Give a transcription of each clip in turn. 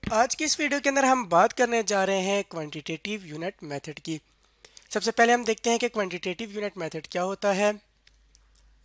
आज की इस वीडियो के अंदर हम बात करने जा रहे हैं क्वांटिटेटिव यूनिट मेथड की। सबसे पहले हम देखते हैं कि क्वांटिटेटिव यूनिट मेथड क्या होता है।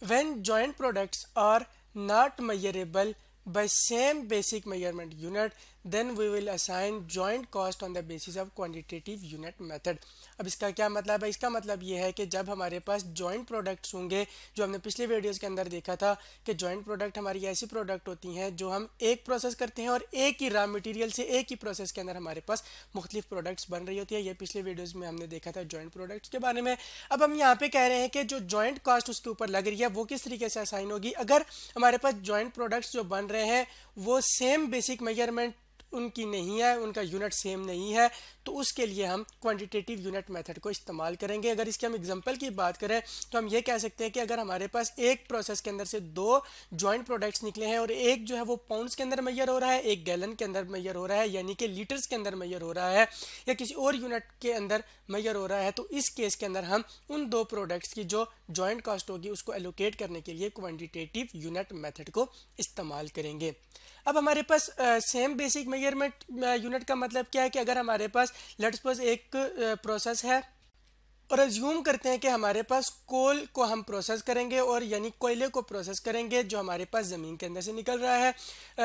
When joint products are not measurable by same basic measurement unit, then we will assign joint cost on the basis of quantitative unit method। अब इसका क्या मतलब है? इसका मतलब ये है कि जब हमारे पास जॉइंट प्रोडक्ट्स होंगे, जो हमने पिछले वीडियोस के अंदर देखा था कि जॉइंट प्रोडक्ट हमारी ऐसी प्रोडक्ट होती हैं जो हम एक प्रोसेस करते हैं और एक ही रॉ मटेरियल से एक ही प्रोसेस के अंदर हमारे पास मुख्तलिफ प्रोडक्ट्स बन रही होती है। ये पिछले वीडियोस में हमने देखा था जॉइंट प्रोडक्ट्स के बारे में। अब हम यहाँ पे कह रहे हैं कि जो जॉइंट कॉस्ट उसके ऊपर लग रही है वो किस तरीके से असाइन होगी। अगर हमारे पास जॉइंट प्रोडक्ट्स जो बन रहे हैं वो सेम बेसिक मेजरमेंट उनकी नहीं है, उनका यूनिट सेम नहीं है, तो उसके लिए हम क्वांटिटेटिव यूनिट मेथड को इस्तेमाल करेंगे। अगर इसके हम एग्जांपल की बात करें तो हम ये कह सकते हैं कि अगर हमारे पास एक प्रोसेस के अंदर से दो जॉइंट प्रोडक्ट्स निकले हैं और एक जो है वो पाउंड्स के अंदर मेजर हो रहा है, एक गैलन के अंदर मेजर हो रहा है, यानी कि लीटर्स के अंदर मेजर हो रहा है या किसी और यूनिट के अंदर मेजर हो रहा है, तो इस केस के अंदर हम उन दो प्रोडक्ट्स की जो जॉइंट कॉस्ट होगी उसको एलोकेट करने के लिए क्वांटिटेटिव यूनिट मेथड को इस्तेमाल करेंगे। अब हमारे पास सेम बेसिक मेजरमेंट यूनिट का मतलब क्या है कि अगर हमारे पास लेट्स सपोज एक प्रोसेस है और अज्यूम करते हैं कि हमारे पास कोल को हम प्रोसेस करेंगे और यानी कोयले को प्रोसेस करेंगे जो हमारे पास ज़मीन के अंदर से निकल रहा है,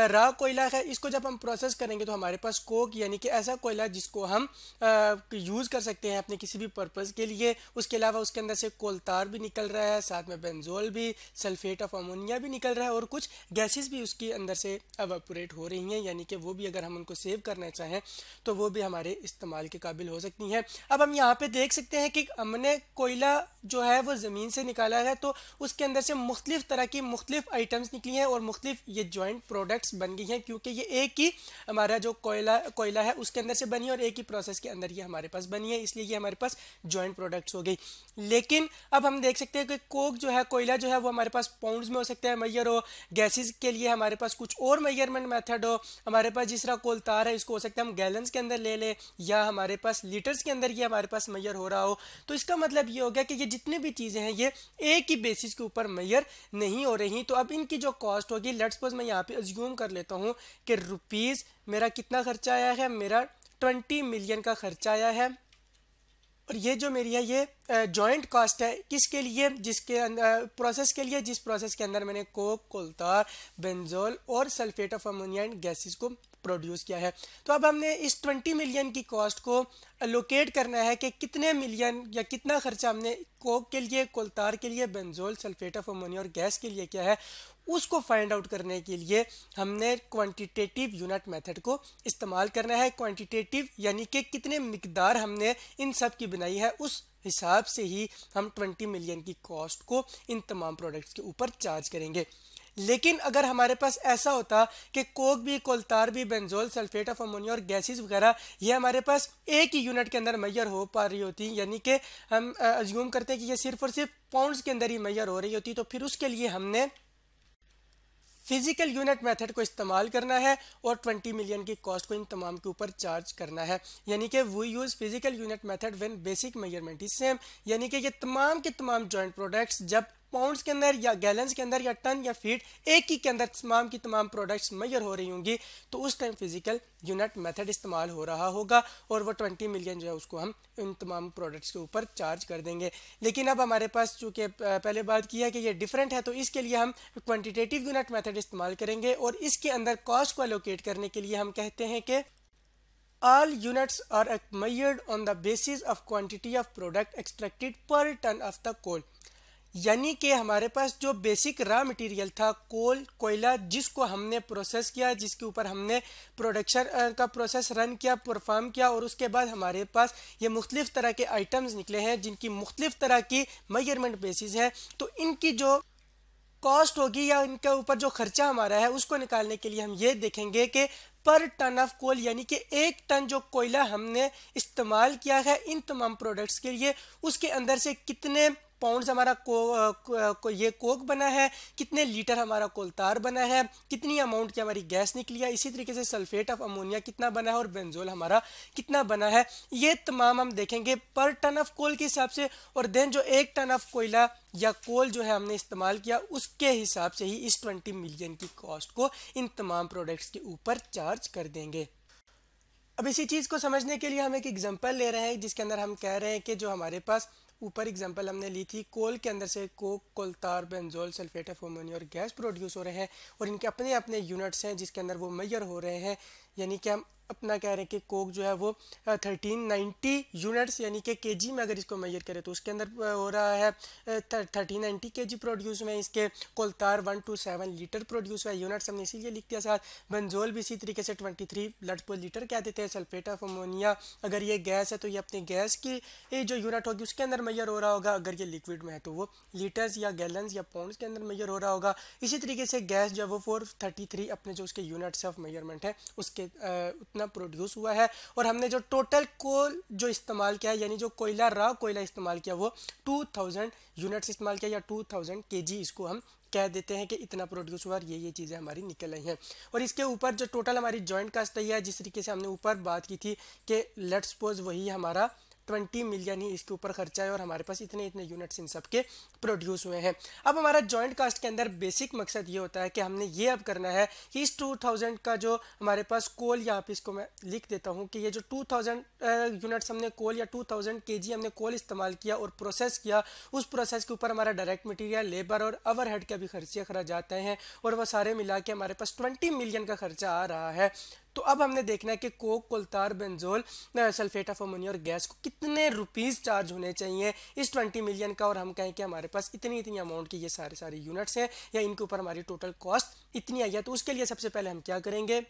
रॉ कोयला है। इसको जब हम प्रोसेस करेंगे तो हमारे पास कोक यानी कि ऐसा कोयला जिसको हम यूज़ कर सकते हैं अपने किसी भी पर्पज़ के लिए। उसके अलावा उसके अंदर से कोलतार भी निकल रहा है, साथ में बेंजोल भी, सल्फेट ऑफ अमोनिया भी निकल रहा है और कुछ गैसेस भी उसके अंदर से एवापोरेट हो रही हैं, यानी कि वो भी अगर हम उनको सेव करना चाहें तो वो भी हमारे इस्तेमाल के काबिल हो सकती हैं। अब हम यहाँ पे देख सकते हैं कि हमने कोयला जो है वो ज़मीन से निकाला है तो उसके अंदर से मुख्तलिफ तरह की मुख्तलिफ आइटम्स निकली हैं और मुख्तलिफ ये जॉइंट प्रोडक्ट्स बन गई हैं, क्योंकि ये एक ही हमारा जो कोयला है उसके अंदर से बनी है और एक ही प्रोसेस के अंदर ये हमारे पास बनी है, इसलिए ये हमारे पास जॉइंट प्रोडक्ट्स हो गई। लेकिन अब हम देख सकते हैं कि कोक जो है, कोयला जो है वो हमारे पास पाउंड्स में हो सकता है मैयर हो, गैसेस के लिए हमारे पास कुछ और मेजरमेंट मेथड हो, हमारे पास जिस तरह कोलतार है इसको हो सकता है हम गैलन्स के अंदर ले लें या हमारे पास लीटर्स के अंदर ये हमारे पास मैयर हो रहा हो। तो इसका मतलब ये हो गया कि ये जितनी भी चीज़ें हैं ये एक ही बेसिस के ऊपर मेजर नहीं हो रही। तो अब इनकी जो कॉस्ट होगी, लेट्स सपोज मैं यहाँ पे अज्यूम कर लेता हूँ कि रुपीज़ मेरा कितना खर्चा आया है, मेरा 20 मिलियन का खर्चा आया है और ये जो मेरी है ये जॉइंट कॉस्ट है किसके लिए, जिसके प्रोसेस के लिए जिस प्रोसेस के अंदर मैंने कोक, कोलतार, बेंजोल और sulphate of ammonia and gases को प्रोड्यूस किया है। तो अब हमने इस 20 मिलियन की कॉस्ट को एलोकेट करना है कि कितने मिलियन या कितना खर्चा हमने कोक के लिए, कोलतार के लिए, बेंजोल, सल्फेट ऑफ अमोनिया और गैस के लिए क्या है, उसको फाइंड आउट करने के लिए हमने क्वांटिटेटिव यूनिट मेथड को इस्तेमाल करना है। क्वांटिटेटिव यानी कि कितने मिकदार हमने इन सब की बनाई है, उस हिसाब से ही हम 20 मिलियन की कॉस्ट को इन तमाम प्रोडक्ट्स के ऊपर चार्ज करेंगे। लेकिन अगर हमारे पास ऐसा होता कि कोक भी, कोलतार भी, बेंजोल, सल्फेट ऑफ अमोनिया और गैसेस वगैरह ये हमारे पास एक ही यूनिट के अंदर मैयर हो पा रही होती, यानी कि हम अज्यूम करते हैं कि ये सिर्फ और सिर्फ पाउंड्स के अंदर ही मैयर हो रही होती, तो फिर उसके लिए हमने फिजिकल यूनिट मेथड को इस्तेमाल करना है और 20 मिलियन की कॉस्ट को इन तमाम के ऊपर चार्ज करना है। यानी कि we use physical unit method when basic measurement is same, यानी कि ये तमाम के तमाम जॉइंट प्रोडक्ट्स जब पाउंड्स के अंदर या गैलन्स के अंदर या टन या फीट एक ही के अंदर तमाम की तमाम प्रोडक्ट्स मेजर हो रही होंगी, तो उस टाइम फिजिकल यूनिट मेथड इस्तेमाल हो रहा होगा और वो 20 मिलियन जो है उसको हम इन तमाम प्रोडक्ट्स के ऊपर चार्ज कर देंगे। लेकिन अब हमारे पास चूँकि पहले बात किया कि ये डिफरेंट है, तो इसके लिए हम क्वान्टिटेटिव यूनिट मेथड इस्तेमाल करेंगे और इसके अंदर कॉस्ट को एलोकेट करने के लिए हम कहते हैं कि all units are measured on the basis of quantity of product extracted per ton of the coal। यानी कि हमारे पास जो बेसिक रॉ मटेरियल था कोल, कोयला, जिसको हमने प्रोसेस किया, जिसके ऊपर हमने प्रोडक्शन का प्रोसेस रन किया, परफॉर्म किया और उसके बाद हमारे पास ये मुख्तलिफ तरह के आइटम्स निकले हैं जिनकी मुख्तलिफ तरह की मेजरमेंट बेसिस है, तो इनकी जो कॉस्ट होगी या इनके ऊपर जो खर्चा हमारा है उसको निकालने के लिए हम ये देखेंगे कि पर टन ऑफ कोल, यानी कि एक टन जो कोयला हमने इस्तेमाल किया है इन तमाम प्रोडक्ट्स के लिए, उसके अंदर से कितने पाउंड्स हमारा ये कोक बना है, कितने लीटर हमारा कोलतार बना है, कितनी अमाउंट की हमारी गैस निकली है, इसी तरीके से सल्फेट ऑफ अमोनिया कितना बना है और बेंजोल हमारा कितना बना है, ये तमाम हम देखेंगे पर टन ऑफ कोल के हिसाब से। और देन जो एक टन ऑफ कोयला या कोल जो है हमने इस्तेमाल किया उसके हिसाब से ही इस 20 मिलियन की कॉस्ट को इन तमाम प्रोडक्ट्स के ऊपर चार्ज कर देंगे। अब इसी चीज़ को समझने के लिए हम एक एग्जांपल ले रहे हैं जिसके अंदर हम कह रहे हैं कि जो हमारे पास ऊपर एग्जांपल हमने ली थी, कोल के अंदर से coke, coal tar, benzol, sulphate of ammonia और गैस प्रोड्यूस हो रहे हैं और इनके अपने अपने यूनिट्स हैं जिसके अंदर वो मेजर हो रहे हैं। यानी कि हम अपना कह रहे हैं कि कोक जो है वो 1390 यूनिट्स यानी कि केजी में अगर इसको मेजर करें तो उसके अंदर हो रहा है 1390 केजी प्रोड्यूस में। इसके कोलतार 127 लीटर प्रोड्यूस हुआ है, यूनिट्स हमने इसीलिए लिख दिया साथ। बेंजोल भी इसी तरीके से 23 ब्लड पर लीटर कह देते हैं। सल्फेट ऑफ अमोनिया अगर ये गैस है तो ये अपनी गैस की जो यूनिट होगी उसके अंदर मेजर हो रहा होगा, अगर ये लिक्विड में है तो वो लीटर्स या गैलन्स या पाउंड्स के अंदर मेजर हो रहा होगा। इसी तरीके से गैस जो है वो 433 अपने जो उसके यूनिट्स ऑफ मेजरमेंट है उसके उतना प्रोड्यूस हुआ है। और हमने जो टोटल कोल जो इस्तेमाल किया है यानी जो कोयला रॉ कोयला इस्तेमाल किया वो 2000 यूनिट्स इस्तेमाल किया या 2000 केजी इसको हम कह देते हैं कि इतना प्रोड्यूस हुआ और ये चीज़ें हमारी निकल आई हैं। और इसके ऊपर जो टोटल हमारी जॉइंट कास्ट है जिस तरीके से हमने ऊपर बात की थी कि लेट्स सपोज वही हमारा 20 मिलियन ही इसके ऊपर खर्चा है और हमारे पास इतने इतने यूनिट्स इन सब के प्रोड्यूस हुए हैं। अब हमारा जॉइंट कास्ट के अंदर बेसिक मकसद ये होता है कि हमने ये अब करना है कि इस 2000 का जो हमारे पास कोल, यहाँ पे इसको मैं लिख देता हूँ कि ये जो 2000 यूनिट्स हमने कोल या 2000 केजी हमने कोल इस्तेमाल किया और प्रोसेस किया, उस प्रोसेस के ऊपर हमारा डायरेक्ट मटीरियल, लेबर और ओवरहेड के भी खर्चे अखराजात हैं और वह सारे मिला के हमारे पास 20 मिलियन का खर्चा आ रहा है। तो अब हमने देखना है कि coke, coal tar, benzol, sulphate of ammonia और गैस को कितने रुपीस चार्ज होने चाहिए इस 20 मिलियन का। और हम कहें कि हमारे पास इतनी इतनी अमाउंट की ये सारे यूनिट्स हैं या इनके ऊपर हमारी टोटल कॉस्ट इतनी आई है। तो उसके लिए सबसे पहले हम क्या करेंगे,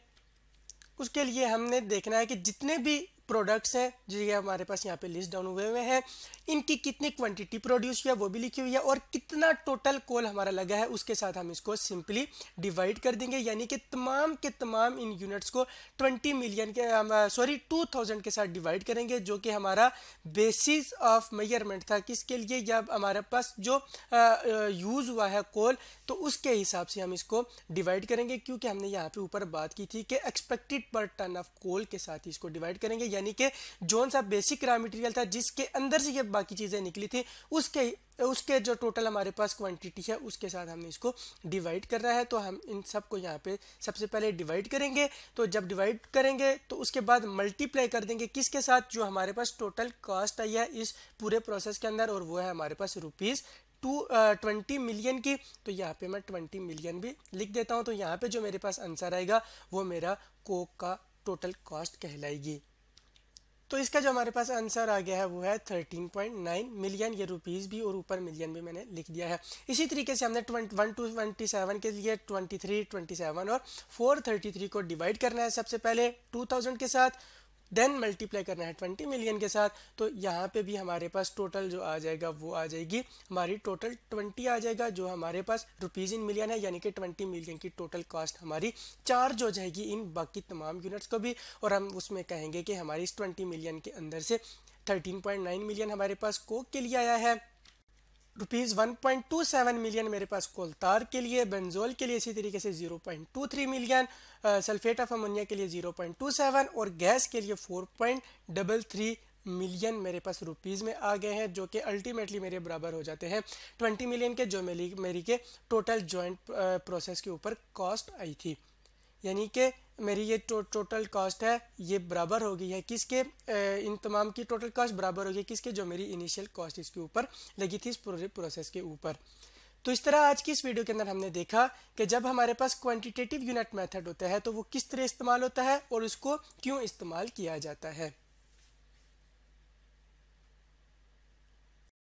उसके लिए हमने देखना है कि जितने भी प्रोडक्ट्स हैं जो ये हमारे पास यहाँ पे लिस्ट डाउन हुए हैं इनकी कितनी क्वांटिटी प्रोड्यूस हुई है वो भी लिखी हुई है और कितना टोटल कोल हमारा लगा है उसके साथ हम इसको सिंपली डिवाइड कर देंगे। यानी कि तमाम के तमाम इन यूनिट्स को 20 मिलियन के 2000 के साथ डिवाइड करेंगे जो कि हमारा बेसिस ऑफ मेजरमेंट था किसके लिए, जब हमारे पास जो यूज़ हुआ है कोल तो उसके हिसाब से हम इसको डिवाइड करेंगे। क्योंकि हमने यहाँ पे ऊपर बात की थी कि एक्सपेक्टेड पर टन ऑफ कोल के साथ इसको डिवाइड करेंगे। यानी कि जोन सा बेसिक रॉ मटेरियल था जिसके अंदर से ये बाकी चीजें निकली थी उसके जो टोटल हमारे पास क्वांटिटी है उसके साथ हमने इसको डिवाइड करना है। तो हम इन सब को यहाँ पे सबसे पहले डिवाइड करेंगे। तो जब डिवाइड करेंगे तो उसके बाद मल्टीप्लाई कर देंगे किसके साथ, जो हमारे पास टोटल कॉस्ट आई है इस पूरे प्रोसेस के अंदर और वो है हमारे पास रुपीज़ 20 मिलियन की। तो यहाँ पे मैं 20 मिलियन भी लिख देता हूँ। तो यहाँ पे जो मेरे पास आंसर आएगा वो मेरा कोक का टोटल कॉस्ट कहलाएगी। तो इसका जो हमारे पास आंसर आ गया है वो है 13.9 मिलियन, ये रुपीज़ भी और ऊपर मिलियन भी मैंने लिख दिया है। इसी तरीके से हमने 1 to 27 के लिए 23, 27 और 433 को डिवाइड करना है सबसे पहले 2000 के साथ, देन मल्टीप्लाई करना है 20 मिलियन के साथ। तो यहाँ पे भी हमारे पास टोटल जो आ जाएगा वो आ जाएगी हमारी टोटल 20 आ जाएगा जो हमारे पास रुपीज़ इन मिलियन है। यानी कि 20 मिलियन की टोटल कॉस्ट हमारी चार्ज हो जाएगी इन बाकी तमाम यूनिट्स को भी। और हम उसमें कहेंगे कि हमारी इस 20 मिलियन के अंदर से 13.9 मिलियन हमारे पास कोक के लिए आया है, रुपीज़ 1.27 मिलियन मेरे पास कोलतार के लिए, बेंजोल के लिए इसी तरीके से 0.23 मिलियन, सल्फेट ऑफ अमोनिया के लिए 0.27 और गैस के लिए 4.33 मिलियन मेरे पास रुपीज़ में आ गए हैं जो कि अल्टीमेटली मेरे बराबर हो जाते हैं 20 मिलियन के जो मेरी के टोटल जॉइंट प्रोसेस के ऊपर कॉस्ट आई थी। यानी कि मेरी ये टोटल कॉस्ट है ये बराबर हो गई है किसके, इन तमाम की टोटल कॉस्ट बराबर हो गई किसके, जो मेरी इनिशियल कॉस्ट इसके ऊपर लगी थी इस पूरे प्रोसेस के ऊपर। तो इस तरह आज की इस वीडियो के अंदर हमने देखा कि जब हमारे पास क्वांटिटेटिव यूनिट मेथड होता है तो वो किस तरह इस्तेमाल होता है और उसको क्यों इस्तेमाल किया जाता है।